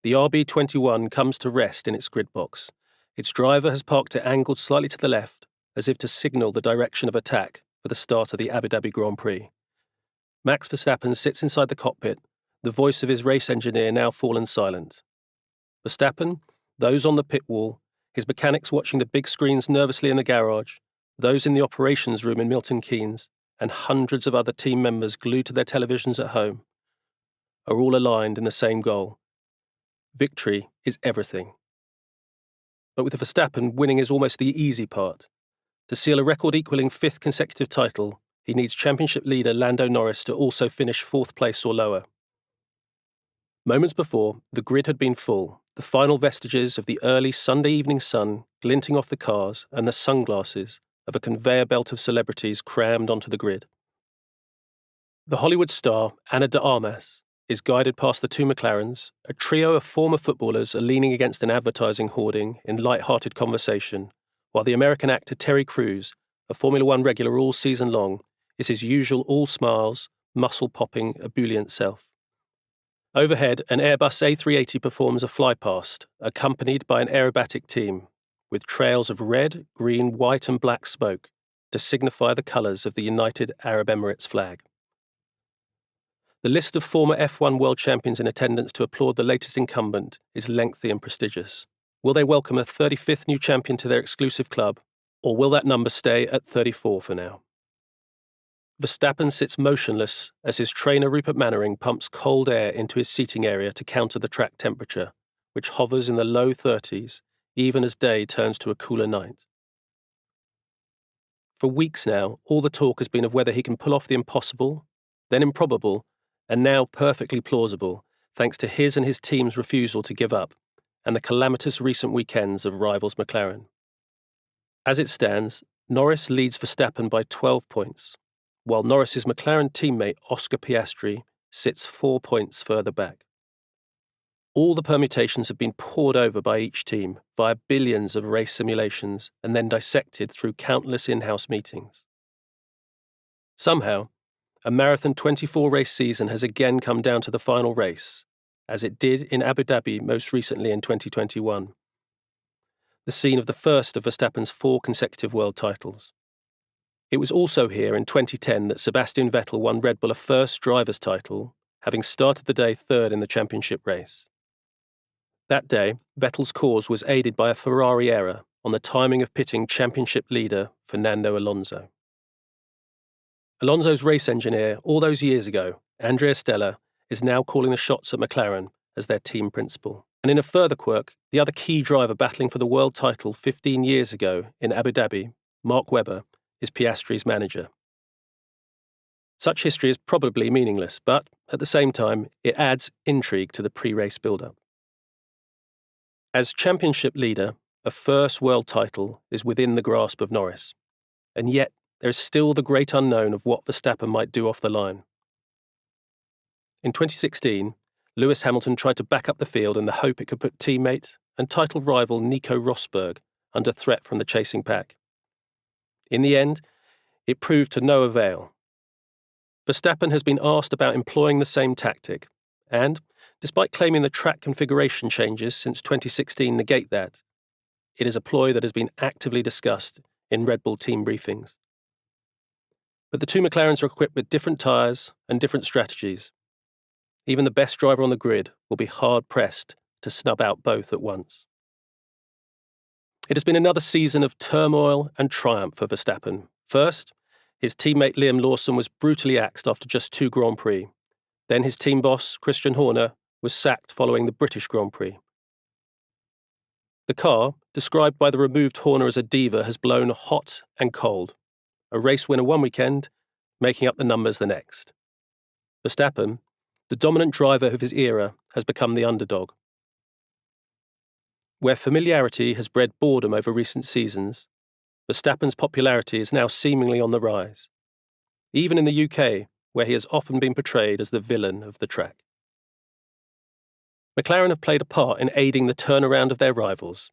the RB21 comes to rest in its grid box. Its driver has parked it angled slightly to the left, as if to signal the direction of attack for the start of the Abu Dhabi Grand Prix. Max Verstappen sits inside the cockpit, the voice of his race engineer now fallen silent. Verstappen, those on the pit wall, his mechanics watching the big screens nervously in the garage, those in the operations room in Milton Keynes, and hundreds of other team members glued to their televisions at home, are all aligned in the same goal. Victory is everything. But with Verstappen, winning is almost the easy part. To seal a record-equalling 5th consecutive title, he needs championship leader Lando Norris to also finish 4th place or lower. Moments before, the grid had been full, the final vestiges of the early Sunday evening sun glinting off the cars and the sunglasses of a conveyor belt of celebrities crammed onto the grid. The Hollywood star, Ana de Armas, is guided past the two McLarens. A trio of former footballers are leaning against an advertising hoarding in light-hearted conversation, while the American actor Terry Crews, a Formula One regular all season long, is his usual all-smiles, muscle-popping, ebullient self. Overhead, an Airbus A380 performs a flypast, accompanied by an aerobatic team, with trails of red, green, white and black smoke to signify the colours of the United Arab Emirates flag. The list of former F1 world champions in attendance to applaud the latest incumbent is lengthy and prestigious. Will they welcome a 35th new champion to their exclusive club, or will that number stay at 34 for now? Verstappen sits motionless as his trainer Rupert Mannering pumps cold air into his seating area to counter the track temperature, which hovers in the low 30s, even as day turns to a cooler night. For weeks now, all the talk has been of whether he can pull off the impossible, then improbable, and now perfectly plausible, thanks to his and his team's refusal to give up, and the calamitous recent weekends of rivals McLaren. As it stands, Norris leads Verstappen by 12 points, while Norris's McLaren teammate Oscar Piastri sits 4 points further back. All the permutations have been pored over by each team via billions of race simulations and then dissected through countless in-house meetings. Somehow, a marathon 24-race season has again come down to the final race, as it did in Abu Dhabi most recently in 2021, the scene of the first of Verstappen's 4 consecutive world titles. It was also here in 2010 that Sebastian Vettel won Red Bull a first driver's title, having started the day third in the championship race. That day, Vettel's cause was aided by a Ferrari error on the timing of pitting championship leader Fernando Alonso. Alonso's race engineer all those years ago, Andrea Stella, is now calling the shots at McLaren as their team principal. And in a further quirk, the other key driver battling for the world title 15 years ago in Abu Dhabi, Mark Webber, is Piastri's manager. Such history is probably meaningless, but at the same time, it adds intrigue to the pre-race build-up. As championship leader, a first world title is within the grasp of Norris, and yet there is still the great unknown of what Verstappen might do off the line. In 2016, Lewis Hamilton tried to back up the field in the hope it could put teammate and title rival Nico Rosberg under threat from the chasing pack. In the end, it proved to no avail. Verstappen has been asked about employing the same tactic, and, despite claiming the track configuration changes since 2016 negate that, it is a ploy that has been actively discussed in Red Bull team briefings. But the two McLarens are equipped with different tyres and different strategies. Even the best driver on the grid will be hard-pressed to snub out both at once. It has been another season of turmoil and triumph for Verstappen. First, his teammate Liam Lawson was brutally axed after just 2 Grand Prix. Then his team boss, Christian Horner, was sacked following the British Grand Prix. The car, described by the removed Horner as a diva, has blown hot and cold. A race winner one weekend, making up the numbers the next. Verstappen, the dominant driver of his era, has become the underdog. Where familiarity has bred boredom over recent seasons, Verstappen's popularity is now seemingly on the rise, even in the UK, where he has often been portrayed as the villain of the track. McLaren have played a part in aiding the turnaround of their rivals,